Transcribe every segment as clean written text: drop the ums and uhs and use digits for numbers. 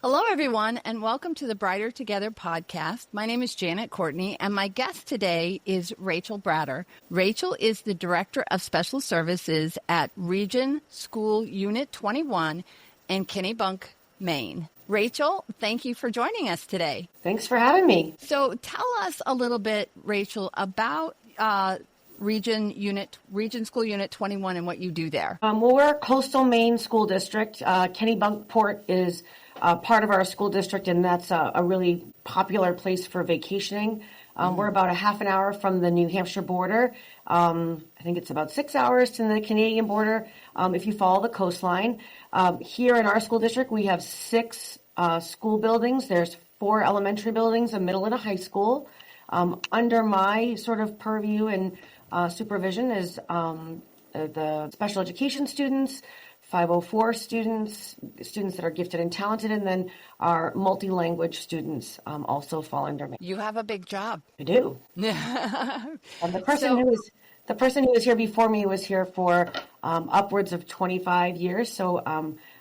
Hello, everyone, and welcome to the Brighter Together podcast. My name is Janet Courtney, and my guest today is Rachel Bratter. Rachel is the Director of Special Services at Region School Unit 21 in Kennebunk, Maine. Rachel, thank you for joining us today. Thanks for having me. So tell us a little bit, Rachel, about Region School Unit 21 and what you do there. Well, we're a coastal Maine school district. Kennebunk Port is part of our school district, and that's a really popular place for vacationing. We're about a half an hour from the New Hampshire border. I think it's about 6 hours to the Canadian border if you follow the coastline. Here in our school district, we have 6 school buildings. There's 4 elementary buildings, a middle and a high school. Under my sort of purview and supervision is the special education students, 504 students that are gifted and talented, and then our multi-language students also fall under me. You have a big job. I do. And the person who was here before me was here for upwards of 25 years. So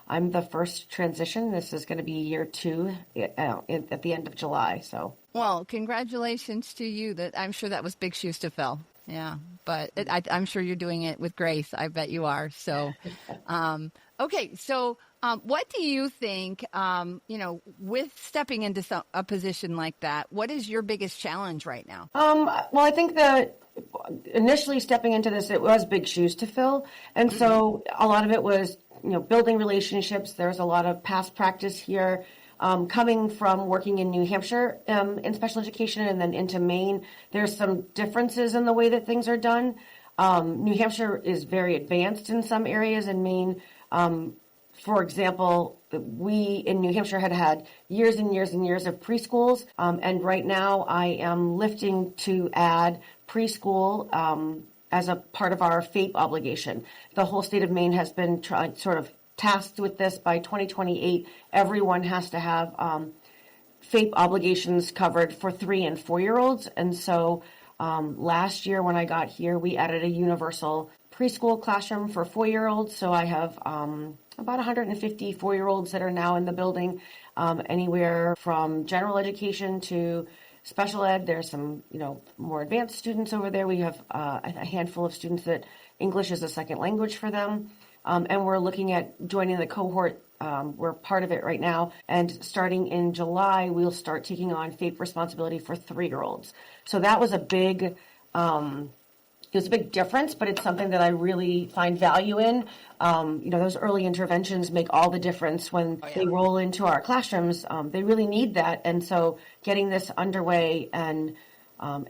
I'm the first transition. This is going to be year 2 at the end of July. So. Well, congratulations to you. I'm sure that was big shoes to fill. Yeah, but I'm sure you're doing it with grace. I bet you are. So, okay. So, what do you think, with stepping into a position like that, what is your biggest challenge right now? Well, I think that initially stepping into this, it was big shoes to fill. And so a lot of it was, building relationships. There's a lot of past practice here. Coming from working in New Hampshire in special education and then into Maine, there's some differences in the way that things are done. New Hampshire is very advanced in some areas, and Maine, for example, we in New Hampshire had years and years and years of preschools, and right now I am lifting to add preschool as a part of our FAPE obligation. The whole state of Maine has been tasked with this. By 2028, everyone has to have FAPE obligations covered for 3 and 4-year-olds. And so last year when I got here, we added a universal preschool classroom for 4-year-olds. So I have about 150 4-year-olds that are now in the building, anywhere from general education to special ed. There's some, more advanced students over there. We have a handful of students that English is a second language for them. And we're looking at joining the cohort. We're part of it right now. And starting in July, we'll start taking on FAPE responsibility for 3-year-olds. So that was a big difference, but it's something that I really find value in. Those early interventions make all the difference when they roll into our classrooms. They really need that. And so getting this underway and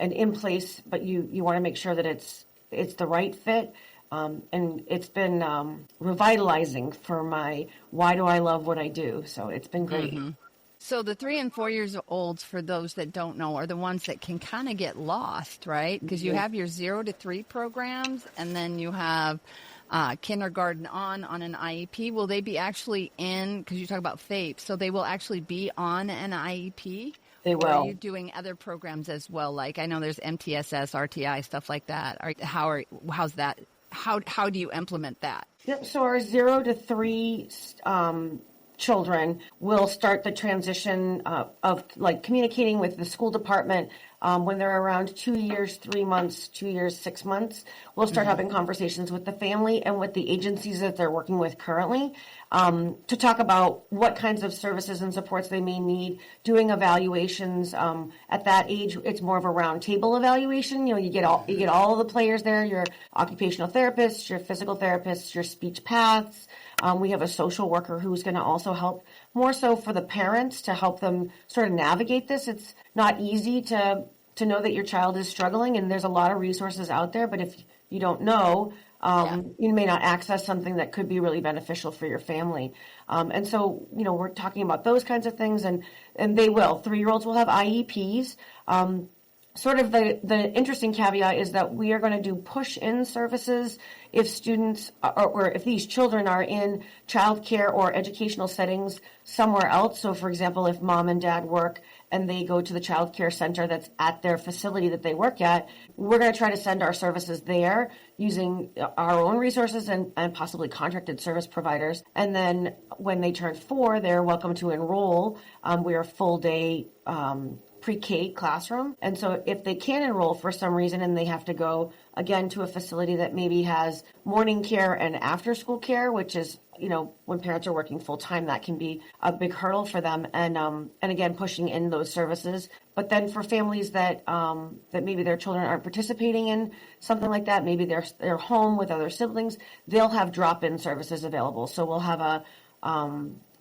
in place, but you want to make sure that it's the right fit. And it's been revitalizing for my why do I love what I do. So it's been great. Mm-hmm. So the 3 and 4 years olds, for those that don't know, are the ones that can kind of get lost, right? Because you have your 0 to 3 programs, and then you have kindergarten on an IEP. Will they be actually in, because you talk about FAPE, so they will actually be on an IEP? They will. Or are you doing other programs as well? Like I know there's MTSS, RTI, stuff like that. How's that? How do you implement that? Yep. So our 0 to 3 children will start the transition of communicating with the school department when they're around 2 years, 3 months, 2 years, 6 months. We'll start having conversations with the family and with the agencies that they're working with currently to talk about what kinds of services and supports they may need, doing evaluations. At that age, it's more of a round table evaluation. You get all of the players there, your occupational therapists, your physical therapists, your speech paths. We have a social worker who's going to also help more so for the parents to help them sort of navigate this. It's not easy to know that your child is struggling, and there's a lot of resources out there, but if you don't know, you may not access something that could be really beneficial for your family. And so, we're talking about those kinds of things, and they will. 3-year-olds will have IEPs. Sort of the interesting caveat is that we are going to do push-in services if students or if these children are in childcare or educational settings somewhere else. So, for example, if mom and dad work and they go to the child care center that's at their facility that they work at, we're going to try to send our services there using our own resources and possibly contracted service providers. And then when they turn 4, they're welcome to enroll. We're a full day pre-K classroom. And so if they can't enroll for some reason and they have to go again to a facility that maybe has morning care and after school care, which is, when parents are working full time, that can be a big hurdle for them. And again, pushing in those services. But then for families that maybe their children aren't participating in something like that, maybe they're home with other siblings, they'll have drop-in services available. So we'll have a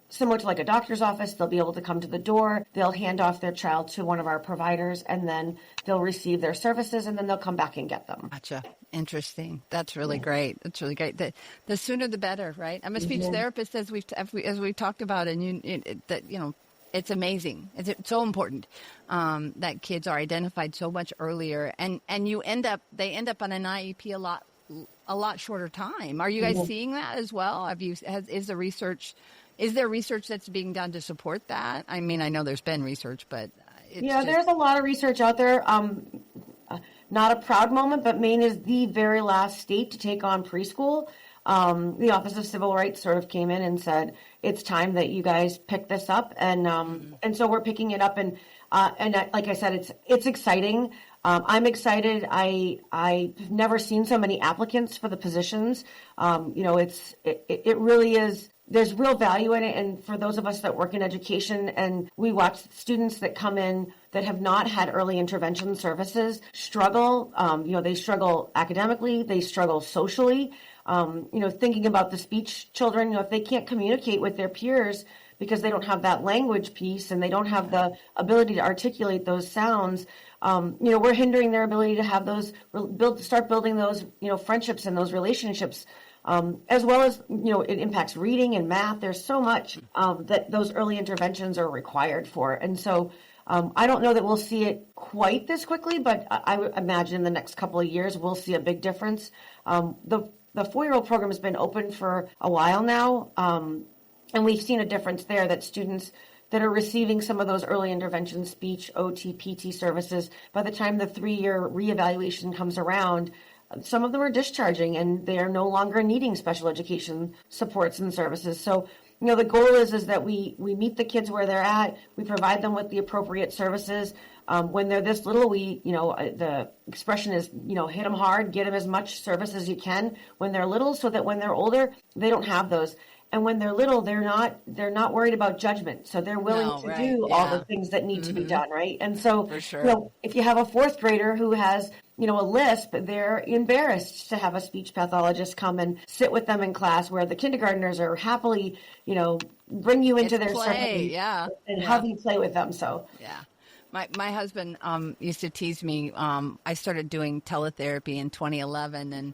similar to like a doctor's office, they'll be able to come to the door, they'll hand off their child to one of our providers, and then they'll receive their services, and then they'll come back and get them. Gotcha. Interesting. That's really great. That's really great. The sooner the better, right? I'm a speech therapist, as we've talked about, and it's amazing. It's so important that kids are identified so much earlier, and they end up on an IEP a lot shorter time. Are you guys seeing that as well? Is there research that's being done to support that? I mean, I know there's been research, but there's a lot of research out there. Not a proud moment, but Maine is the very last state to take on preschool. The Office of Civil Rights sort of came in and said, it's time that you guys pick this up. And so we're picking it up. And like I said, it's exciting. I'm excited. I've never seen so many applicants for the positions. It really is. There's real value in it. And for those of us that work in education, and we watch students that come in that have not had early intervention services struggle. They struggle academically, they struggle socially. Thinking about the speech children, if they can't communicate with their peers because they don't have that language piece and they don't have the ability to articulate those sounds, we're hindering their ability to have those, start building those, friendships and those relationships. As well as, it impacts reading and math. There's so much that those early interventions are required for. And so I don't know that we'll see it quite this quickly, but I would imagine in the next couple of years, we'll see a big difference. The 4-year-old program has been open for a while now, and we've seen a difference there that students that are receiving some of those early intervention speech, OT, PT services, by the time the 3-year reevaluation comes around, some of them are discharging and they are no longer needing special education supports and services. So, the goal is that we meet the kids where they're at. We provide them with the appropriate services. When they're this little, the expression is, hit them hard, get them as much service as you can when they're little, so that when they're older, they don't have those. And when they're little, they're not worried about judgment. So they're willing to do all the things that need to be done, right? And so, for sure. If you have a 4th grader who has, a lisp, they're embarrassed to have a speech pathologist come and sit with them in class, where the kindergartners are happily, bring you into their circle and have you play with them. So, My husband used to tease me. I started doing teletherapy in 2011, and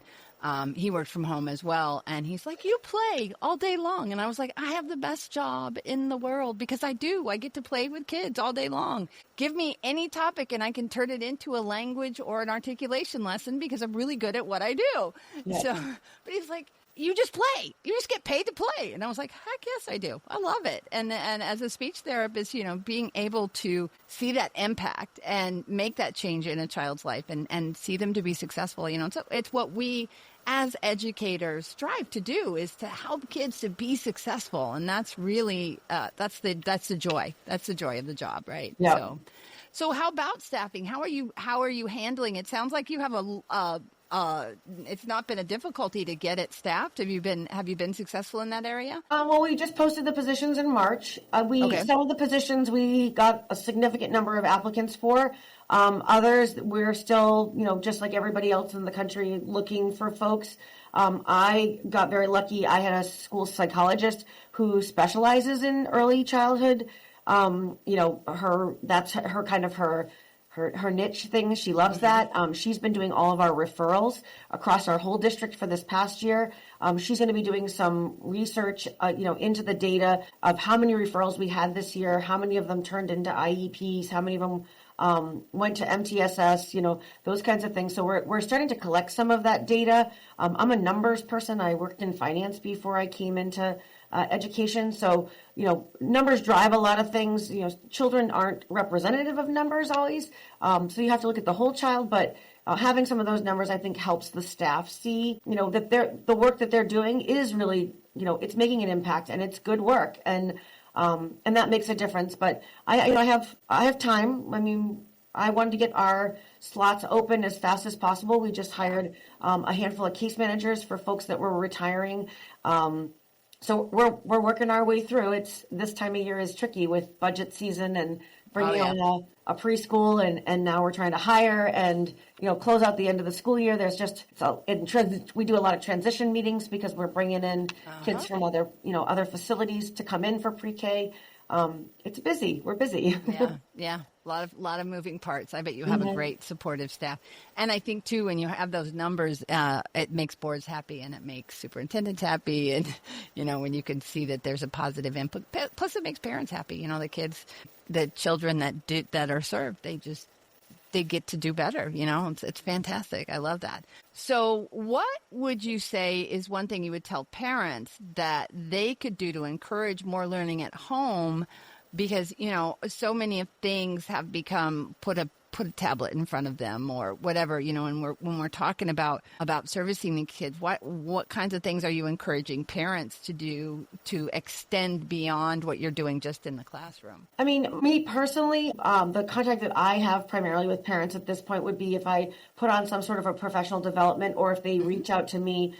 he worked from home as well. And he's like, you play all day long. And I was like, I have the best job in the world because I do. I get to play with kids all day long. Give me any topic and I can turn it into a language or an articulation lesson because I'm really good at what I do. Yeah. So, but he's like, you just play. You just get paid to play. And I was like, heck yes, I do. I love it. And as a speech therapist, being able to see that impact and make that change in a child's life and see them to be successful, so it's what we as educators strive to do, is to help kids to be successful. And that's really, that's the joy. That's the joy of the job, right? Yeah. So how about staffing? How are you handling it? Sounds like you have it's not been a difficulty to get it staffed. Have you been successful in that area? Well, we just posted the positions in March. Some of the positions we got a significant number of applicants for. Others, we're still, just like everybody else in the country, looking for folks. I got very lucky. I had a school psychologist who specializes in early childhood. That's her kind of her niche thing. She loves that. She's been doing all of our referrals across our whole district for this past year. She's going to be doing some research, into the data of how many referrals we had this year, how many of them turned into IEPs, how many of them went to MTSS, those kinds of things. So we're starting to collect some of that data. I'm a numbers person. I worked in finance before I came into education. So, numbers drive a lot of things. Children aren't representative of numbers always. So you have to look at the whole child, but having some of those numbers, I think, helps the staff see, that the work that they're doing is really, it's making an impact and it's good work. And that makes a difference. But I have time. I mean, I wanted to get our slots open as fast as possible. We just hired a handful of case managers for folks that were retiring. So we're working our way through. It's this time of year is tricky with budget season and bringing on a preschool, and now we're trying to hire and close out the end of the school year. There's just we do a lot of transition meetings because we're bringing in kids from other facilities to come in for pre-K. It's busy. We're busy. Yeah. A lot of moving parts. I bet you have a great supportive staff. And I think too, when you have those numbers, it makes boards happy and it makes superintendents happy. And, when you can see that there's a positive input, plus it makes parents happy. The children that are served, they get to do better. It's fantastic. I love that. So what would you say is one thing you would tell parents that they could do to encourage more learning at home? Because, so many of things have become put a tablet in front of them or whatever, and when we're talking about servicing the kids, what kinds of things are you encouraging parents to do to extend beyond what you're doing just in the classroom? I mean, me personally, the contact that I have primarily with parents at this point would be if I put on some sort of a professional development or if they reach out to me.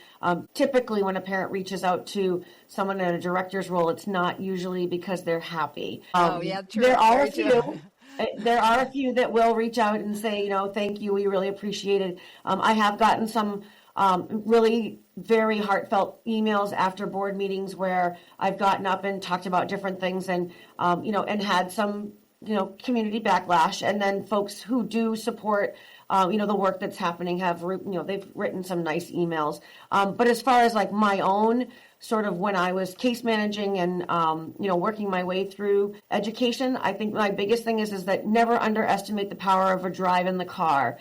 Typically, when a parent reaches out to someone in a director's role, it's not usually because they're happy. True. There are a few. There are a few that will reach out and say, thank you, we really appreciate it. I have gotten some really very heartfelt emails after board meetings where I've gotten up and talked about different things and, and had some, community backlash. And then folks who do support, the work that's happening have, they've written some nice emails. But as far as like my own sort of when I was case managing and, working my way through education, I think my biggest thing is that never underestimate the power of a drive in the car.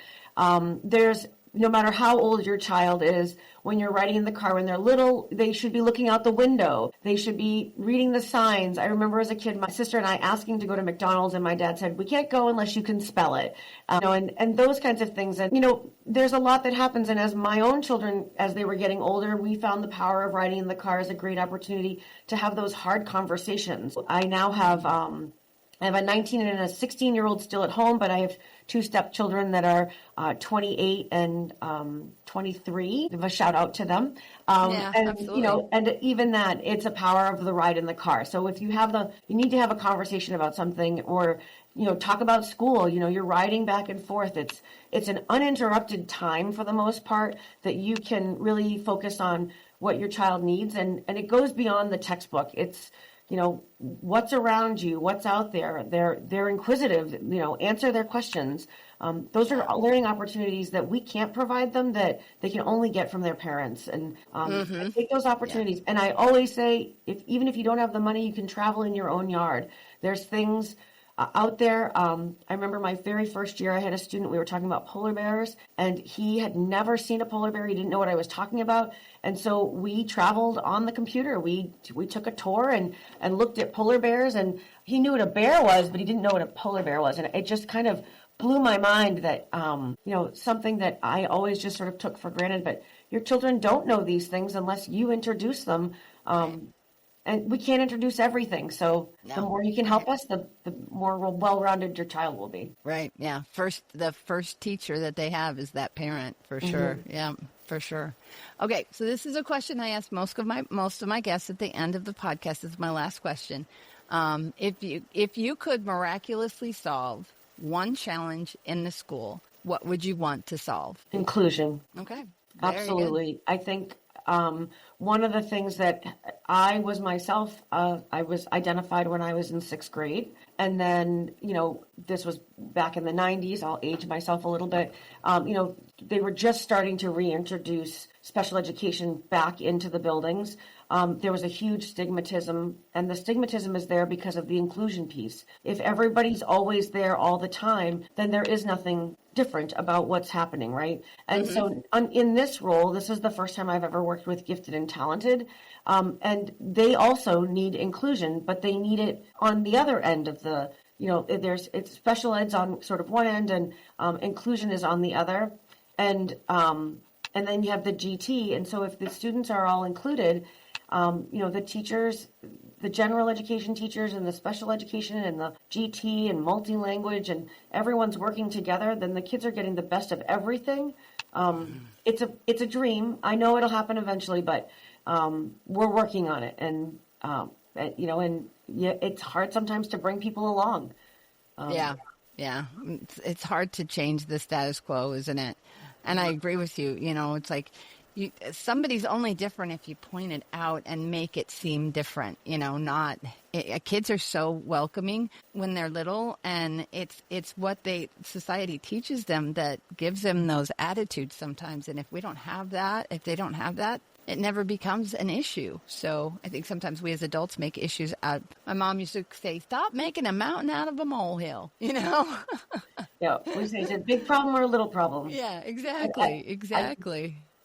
No matter how old your child is, when you're riding in the car, when they're little, they should be looking out the window. They should be reading the signs. I remember as a kid, my sister and I asking to go to McDonald's, and my dad said, we can't go unless you can spell it. And those kinds of things. And, there's a lot that happens. And as my own children, as they were getting older, we found the power of riding in the car as a great opportunity to have those hard conversations. I now have I have a 19 and a 16-year-old still at home, but I have two stepchildren that are 28 and 23. Give a shout out to them. Absolutely. And even that, it's a power of the ride in the car. So if you need to have a conversation about something or, talk about school, you're riding back and forth. It's an uninterrupted time for the most part that you can really focus on what your child needs. And it goes beyond the textbook. It's, what's around you, what's out there. They're inquisitive, answer their questions. Those are learning opportunities that we can't provide them that they can only get from their parents. And take those opportunities. And I always say, even if you don't have the money, you can travel in your own yard. There's things out there. I remember my very first year, I had a student, we were talking about polar bears, and he had never seen a polar bear. He didn't know what I was talking about. And so we traveled on the computer. We took a tour and looked at polar bears, and he knew what a bear was, but he didn't know what a polar bear was. And it just kind of blew my mind that, something that I always just sort of took for granted, but your children don't know these things unless you introduce them. And we can't introduce everything. So the more you can help us, the more well-rounded your child will be. Right. Yeah. The first teacher that they have is that parent, for sure. Yeah, for sure. Okay. So this is a question I ask most of my guests at the end of the podcast. This is my last question. If you could miraculously solve one challenge in the school, what would you want to solve? Inclusion. Okay. Absolutely. I think one of the things that I was myself, I was identified when I was in 6th grade. And then, this was back in the 90s. I'll age myself a little bit. They were just starting to reintroduce special education back into the buildings. there was a huge stigmatism, and the stigmatism is there because of the inclusion piece. If everybody's always there all the time, then there is nothing different about what's happening, right? And so in this role, this is the first time I've ever worked with gifted and talented, and they also need inclusion, but they need it on the other end of the, it's special ed's on sort of one end, and inclusion is on the other, and then you have the GT. And so if the students are all included, the teachers, the general education teachers and the special education and the GT and multi-language, and everyone's working together, then the kids are getting the best of everything. It's a dream. I know it'll happen eventually, but we're working on it. And, it's hard sometimes to bring people along. Yeah. It's hard to change the status quo, isn't it? And I agree with you. It's like somebody's only different if you point it out and make it seem different. Kids are so welcoming when they're little, and it's what society teaches them that gives them those attitudes sometimes. And if they don't have that, it never becomes an issue. So I think sometimes we as adults make issues out. My mom used to say, "Stop making a mountain out of a molehill," Yeah, we say it's a big problem or a little problem. Yeah, exactly.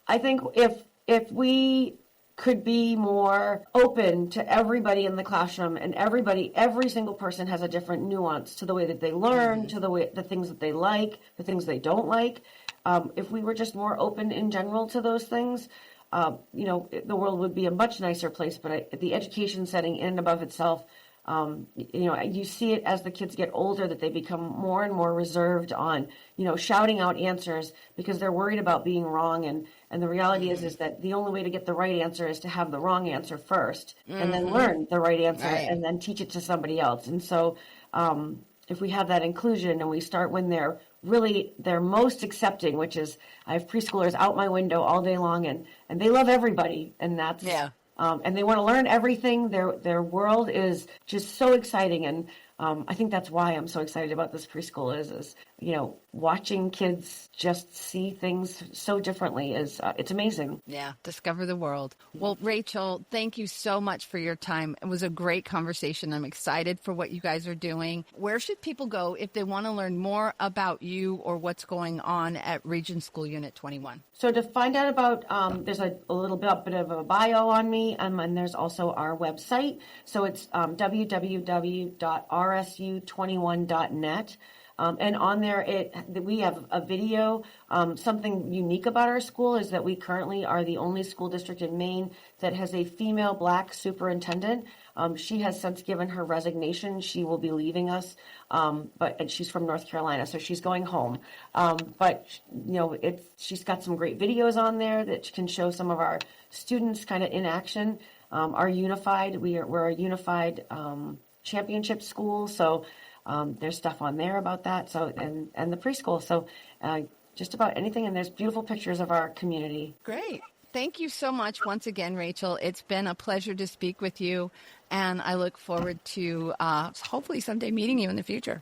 I think if we could be more open to everybody in the classroom, and every single person has a different nuance to the way that they learn, to the things that they like, the things they don't like. If we were just more open in general to those things, the world would be a much nicer place. But the education setting in and above itself, you see it as the kids get older, that they become more and more reserved on, shouting out answers because they're worried about being wrong. And the reality is that the only way to get the right answer is to have the wrong answer first, and then learn the right answer, and then teach it to somebody else. And so if we have that inclusion, and we start when they're most accepting, which is, I have preschoolers out my window all day long, and they love everybody, and that's and they want to learn everything. Their world is just so exciting, and I think that's why I'm so excited about this preschool is watching kids just see things so differently is it's amazing. Yeah, discover the world. Well, Rachel, thank you so much for your time. It was a great conversation. I'm excited for what you guys are doing. Where should people go if they want to learn more about you or what's going on at Region School Unit 21? So to find out about, there's a little bit of a bio on me, and there's also our website. So it's www.rsu21.net. And on there, we have a video. Something unique about our school is that we currently are the only school district in Maine that has a female Black superintendent. She has since given her resignation. She will be leaving us, and she's from North Carolina, so she's going home. But she's got some great videos on there that can show some of our students kind of in action. We're a unified championship school, so. There's stuff on there about that. So and the preschool. So just about anything. And there's beautiful pictures of our community. Great. Thank you so much once again, Rachel. It's been a pleasure to speak with you. And I look forward to hopefully someday meeting you in the future.